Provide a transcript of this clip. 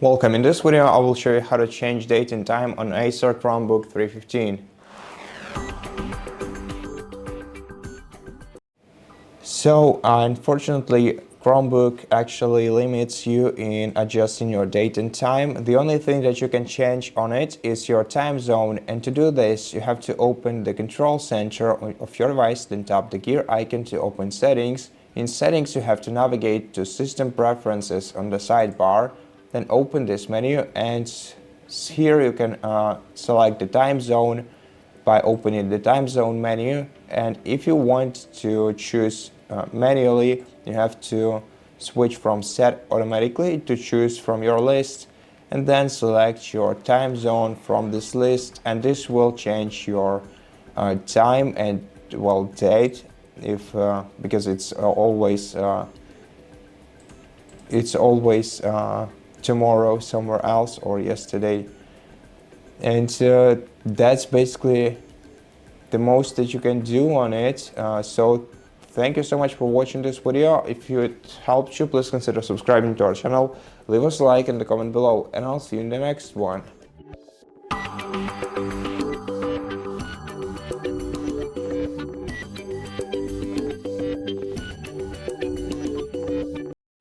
Welcome. In this video I will show you how to change date and time on ACER Chromebook 315. Unfortunately, Chromebook actually limits you in adjusting your date and time. The only thing that you can change on it is your time zone, and to do this you have to open the control center of your device, then tap the gear icon to open settings. In settings you have to navigate to system preferences on the sidebar, then open this menu, and here you can select the time zone by opening the time zone menu. And if you want to choose manually, you have to switch from set automatically to choose from your list, and then select your time zone from this list, and this will change your time and date, if because it's always tomorrow somewhere else, or yesterday. And that's basically the most that you can do on it. So thank you so much for watching this video. If it helped you, please consider subscribing to our channel, leave us a like in the comment below, and I'll see you in the next one.